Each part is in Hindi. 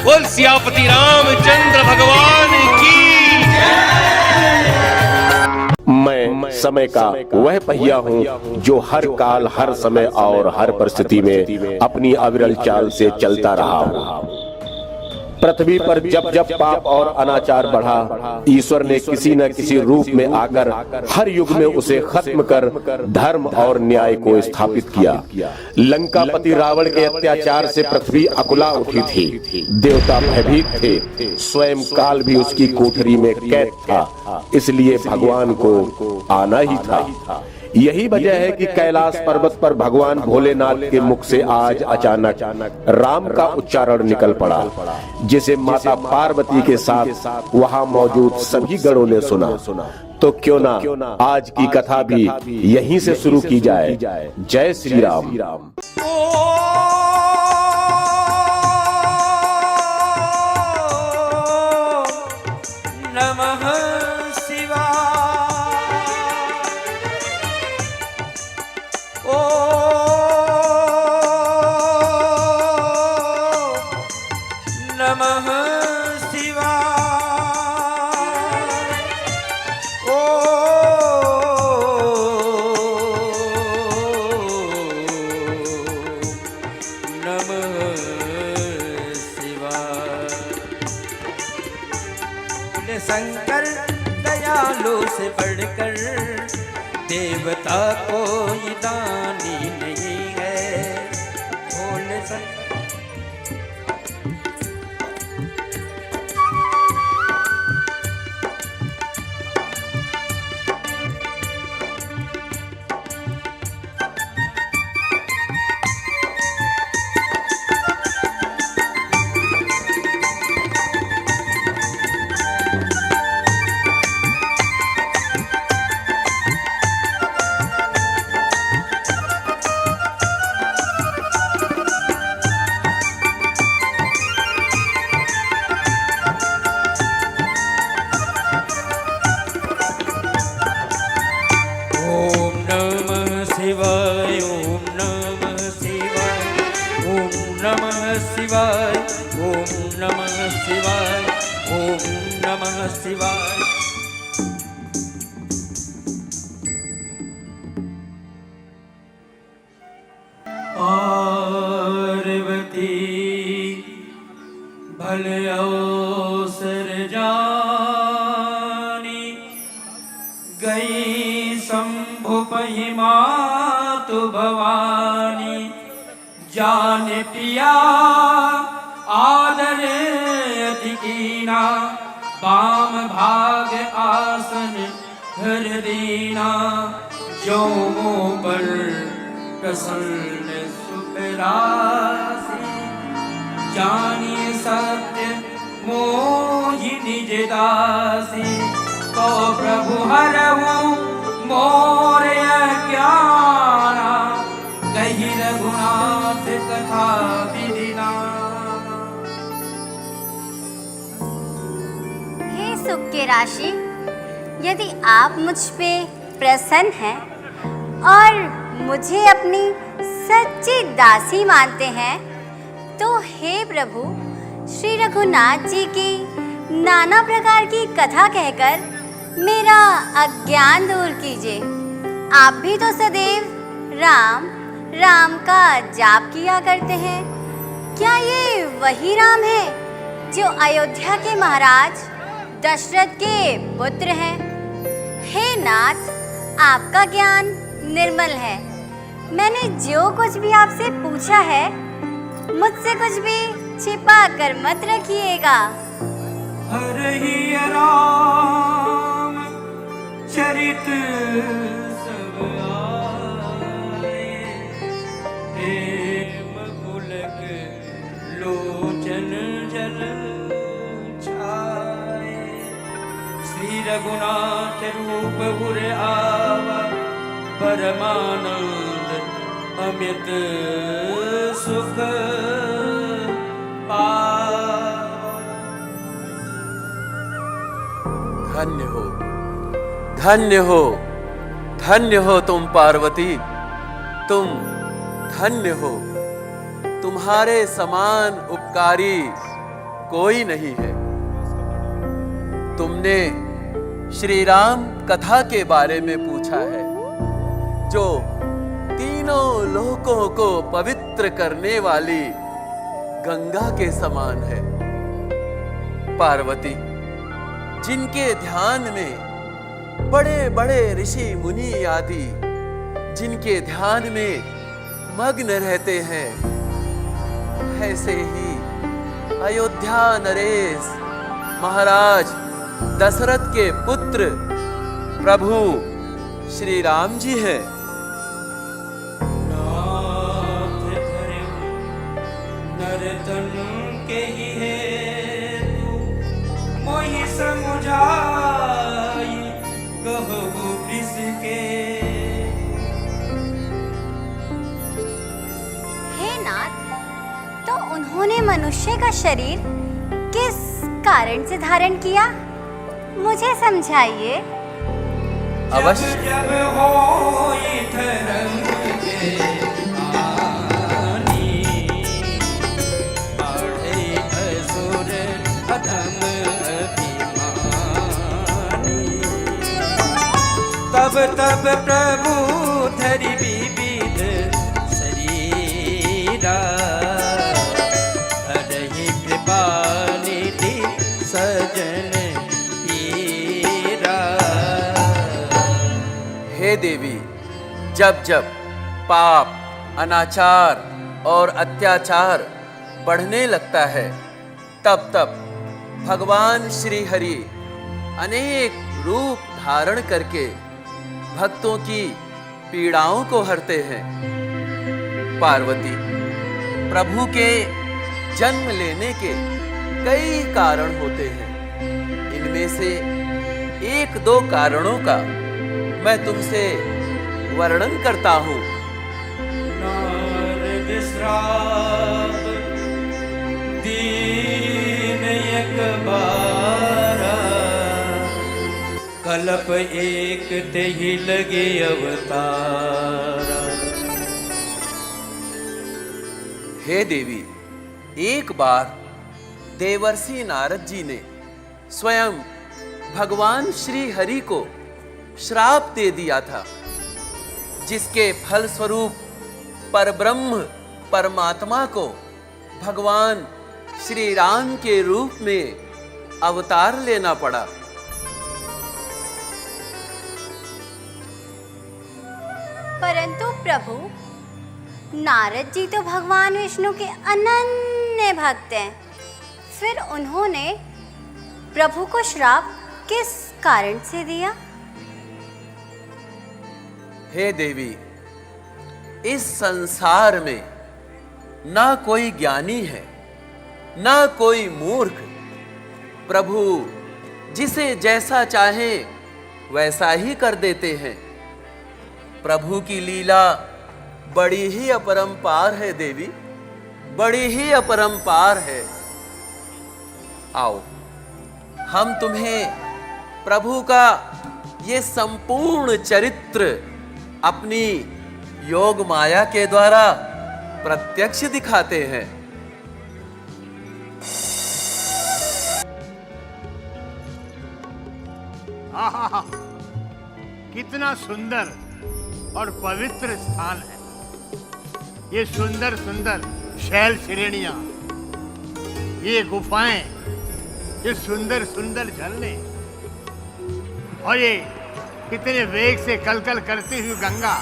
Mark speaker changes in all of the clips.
Speaker 1: बोल सियापति रामचंद्र भगवान की।
Speaker 2: मैं समय का वह पहिया हूँ जो हर काल, हर समय और हर परिस्थिति में अपनी अविरल चाल से चलता रहा। पृथ्वी पर जब जब पाप और अनाचार बढ़ा, ईश्वर ने किसी न किसी रूप में आकर हर युग में उसे खत्म कर धर्म और न्याय को स्थापित किया। लंकापति रावण के अत्याचार से पृथ्वी अकुला उठी थी, देवता भयभीत थे, स्वयं काल भी उसकी कोठरी में कैद था, इसलिए भगवान को आना ही था। यही वजह है कि कैलाश पर्वत पर भगवान भोलेनाथ के मुख से आज अचानक राम का उच्चारण निकल पड़ा, जिसे माता पार्वती के साथ वहां मौजूद सभी गणों ने सुना। तो क्यों ना आज की कथा भी यहीं से शुरू की जाए। जय श्री राम।
Speaker 3: नमः शिवाय। नमः शिवाय। शंकर दयालु से बढ़कर देवता कोई दानी नहीं है। भोले शंकर शिवाय, ओम नमः शिवाय, ओम नमः शिवाय। पार्वती भले अवसर जानी, गई शंभु पहि मातु भवानी। जान पिया आदर अधिकीना, बाम भाग आसन हर दीना। जो मोह पर प्रसन्न सुख राशि, जानिए सत्य मोहि निज दासी। तो प्रभु हरहु मोर अज्ञाना, कही रघुनाथ कथा विधिना।
Speaker 4: हे सुख के राशि, यदि आप मुझ पे प्रसन्न हैं और मुझे अपनी सच्ची दासी मानते हैं, तो हे प्रभु श्री रघुनाथ जी की नाना प्रकार की कथा कहकर मेरा अज्ञान दूर कीजिए। आप भी तो सदैव राम राम का जाप किया करते हैं। क्या ये वही राम है जो अयोध्या के महाराज दशरथ के पुत्र हैं? हे नाथ, आपका ज्ञान निर्मल है। मैंने जो कुछ भी आपसे पूछा है, मुझसे कुछ भी छिपा कर मत रखिएगा।
Speaker 3: हरहि राम चरित सब आए, प्रेम पुलक लोचन जल छाए। श्री रघुनाथ रूप उर आवा, परमानंद अमित सुख पावा।
Speaker 5: धन्य हो, धन्य हो, धन्य हो तुम पार्वती, तुम धन्य हो। तुम्हारे समान उपकारी कोई नहीं है। तुमने श्री राम कथा के बारे में पूछा है, जो तीनों लोकों को पवित्र करने वाली गंगा के समान है। पार्वती, जिनके ध्यान में बड़े बड़े ऋषि मुनि आदि जिनके ध्यान में मग्न रहते हैं, ऐसे ही अयोध्या नरेश महाराज दशरथ के पुत्र प्रभु श्री राम जी हैं।
Speaker 3: नाथ धर्म नरतन के ही है तू मोहि समुझाई कहबो किसके।
Speaker 4: हे नाथ, तो उन्होंने मनुष्य का शरीर किस कारण से धारण किया, मुझे समझाइए।
Speaker 5: अवश्य।
Speaker 3: जब होई धर्म के हानि, बढ़े असुर अधम अभिमानी। तब तब प्रभु धरि विविध शरीरा, हरहि कृपा निधि सजन पीरा।
Speaker 5: हे देवी, जब जब पाप, अनाचार और अत्याचार बढ़ने लगता है, तब तब भगवान श्री हरि अनेक रूप धारण करके भक्तों की पीड़ाओं को हरते हैं। पार्वती, प्रभु के जन्म लेने के कई कारण होते हैं। इनमें से एक दो कारणों का मैं तुमसे वर्णन करता हूँ।
Speaker 3: नारद श्राप दीन एक बारा, कल्प एक तेहि लगे अवतारा।
Speaker 5: हे देवी, एक बार देवर्षि नारद जी ने स्वयं भगवान श्री हरि को श्राप दे दिया था, जिसके फल स्वरूप परब्रह्म परमात्मा को भगवान श्री राम के रूप में अवतार लेना पड़ा।
Speaker 4: परंतु प्रभु, नारद जी तो भगवान विष्णु के अनन्य भक्त हैं, फिर उन्होंने प्रभु को श्राप किस कारण से दिया?
Speaker 5: हे देवी, इस संसार में ना कोई ज्ञानी है, ना कोई मूर्ख। प्रभु जिसे जैसा चाहे वैसा ही कर देते हैं। प्रभु की लीला बड़ी ही अपरंपार है देवी, बड़ी ही अपरंपार है। आओ, हम तुम्हें प्रभु का ये संपूर्ण चरित्र अपनी योग माया के द्वारा प्रत्यक्ष दिखाते हैं।
Speaker 6: आहा, कितना सुंदर और पवित्र स्थान है। ये सुंदर सुंदर शैल श्रेणियां, ये गुफाएं, ये सुंदर सुंदर झरने, और ये कितने वेग से कलकल करती हुई गंगा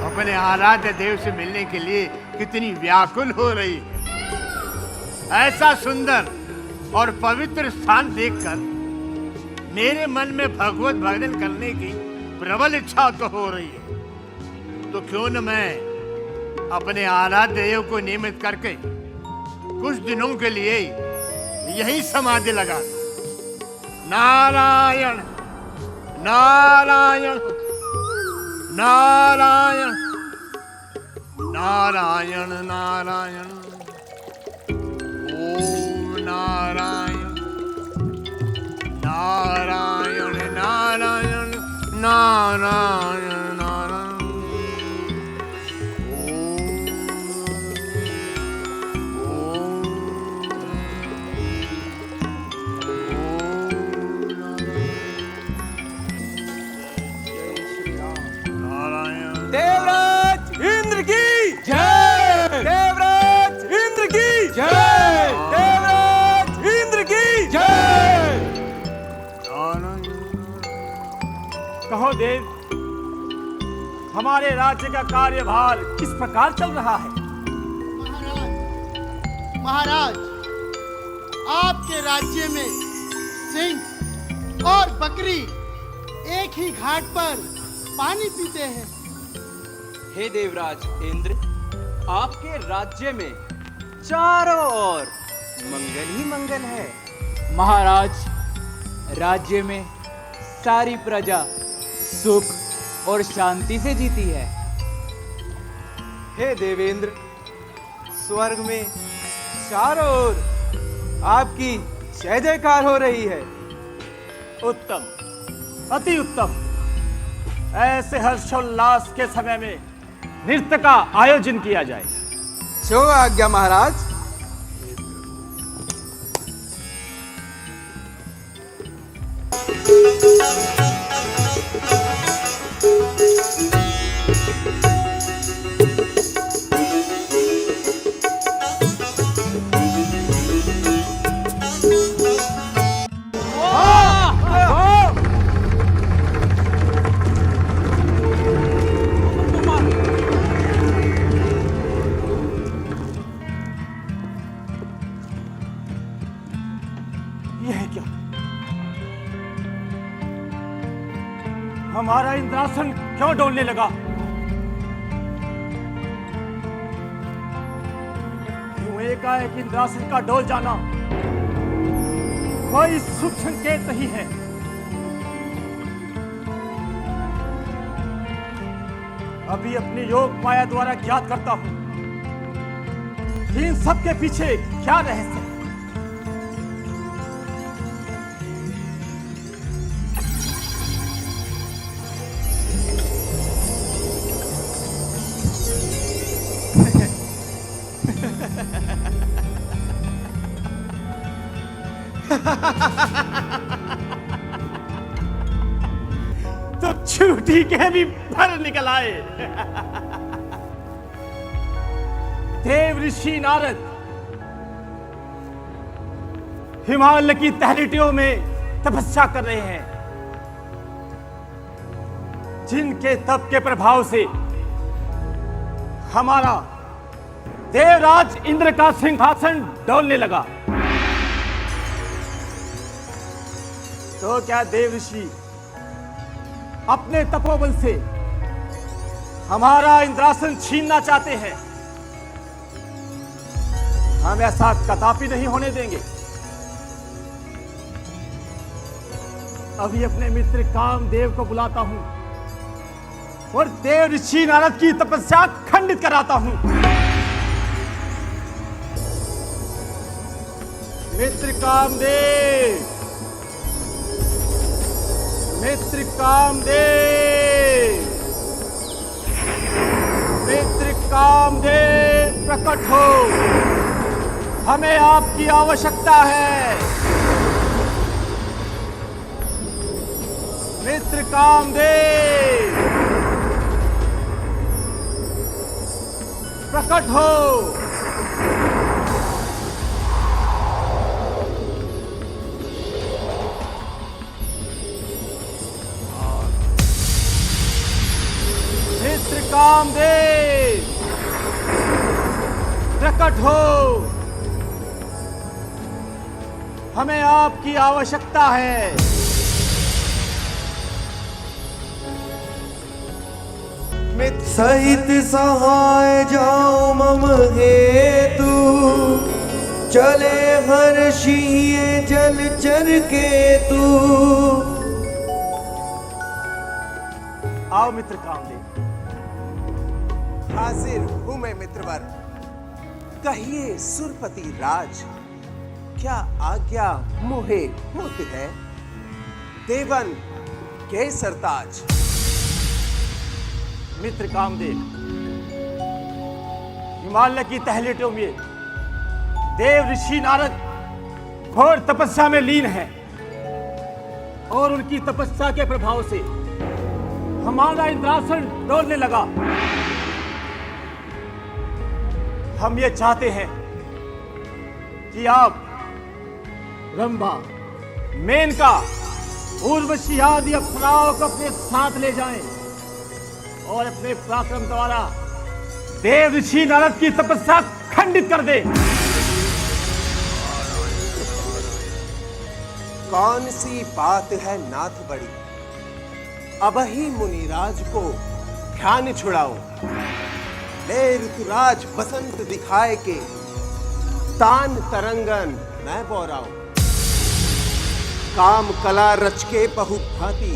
Speaker 6: अपने आराध्य देव से मिलने के लिए कितनी व्याकुल हो रही है। ऐसा सुंदर और पवित्र स्थान देखकर मेरे मन में भगवत भजन करने की प्रबल इच्छा तो हो रही है। तो क्यों न मैं अपने आराध्य देव को नियमित करके कुछ दिनों के लिए यही समाधि लगा। नारायण नारायण नारायण नारायण नारायण, ओम नारायण नारायण नारायण नारायण नारायण, ओम
Speaker 7: कहो देव, हमारे राज्य का कार्यभार किस प्रकार चल रहा है?
Speaker 8: महाराज, आपके राज्य में सिंह और बकरी एक ही घाट पर पानी पीते हैं।
Speaker 9: हे देवराज इंद्र, आपके राज्य में चारों ओर मंगल ही मंगल है।
Speaker 10: महाराज, राज्य में सारी प्रजा सुख और शांति से जीती है।
Speaker 9: हे देवेंद्र, स्वर्ग में चारों ओर आपकी जय जयकार हो रही है।
Speaker 7: उत्तम, अति उत्तम। ऐसे हर्षोल्लास के समय में नृत्य का आयोजन किया जाए।
Speaker 9: जो आज्ञा महाराज।
Speaker 7: हमारा इंद्रासन क्यों डोलने लगा? यूं एकाएक इंद्रासन का डोल जाना कोई शुभ संकेत नहीं है। अभी अपनी योग माया द्वारा ज्ञात करता हूं कि इन सब के पीछे क्या रहस्य है। तो छूटी के भी भर निकल आए। देव ऋषि नारद हिमालय की तहरीटियों में तपस्या कर रहे हैं, जिनके तप के प्रभाव से हमारा देवराज इंद्र का सिंहासन डोलने लगा। तो क्या देव ऋषि अपने तपोबल से हमारा इंद्रासन छीनना चाहते हैं? हम ऐसा कदापि नहीं होने देंगे। अभी अपने मित्र कामदेव को बुलाता हूं और देव ऋषि नारद की तपस्या खंडित कराता हूं। मित्र कामदेव, मित्र कामदेव, मित्र कामदेव प्रकट हो, हमें आपकी आवश्यकता है। मित्र कामदेव प्रकट हो। मित्र कामदेव प्रकट हो, हमें आपकी आवश्यकता है।
Speaker 11: मित्र सहित सहाय जाओ मम हेतु, चले हर्षिए जलचर केतु।
Speaker 7: आओ मित्र कामदेव।
Speaker 9: हाजिर हूं मैं मित्रवर। कहिए सुरपति राज, क्या आज्ञा मोहे होती है? देवन के सरताज।
Speaker 7: मित्र कामदेव, हिमालय की तहलीटों में देव ऋषि नारद घोर तपस्या में लीन है और उनकी तपस्या के प्रभाव से हमारा इंद्रासन डोलने लगा। हम ये चाहते हैं कि आप रंभा, मेनका, उर्वशी आदि अप्सराओं को अपने साथ ले जाएं और अपने पराक्रम द्वारा देव ऋषि नारद की तपस्या खंडित कर दे।
Speaker 11: कौन सी बात है नाथ बड़ी, अब ही मुनिराज को ध्यान छुड़ाओ। ले ऋतुराज बसंत दिखाए के तान तरंगन मैं बोराऊं। काम कला रच के बहु भांति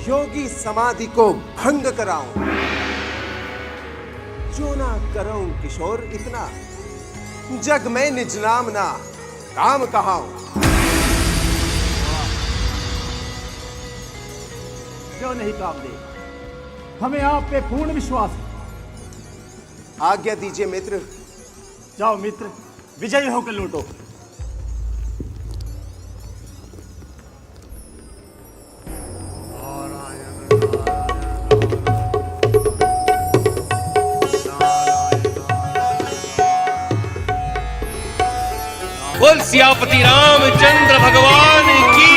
Speaker 11: योगी समाधि को भंग कराऊं। जो ना करूं किशोर इतना, जग में निज नाम ना काम कहाऊं।
Speaker 7: क्यों नहीं काम दे, हमें आप पे पूर्ण विश्वास है।
Speaker 11: आज्ञा दीजिए मित्र।
Speaker 7: जाओ मित्र, विजयी होकर लौटो।
Speaker 1: बोल सियापति रामचंद्र भगवान की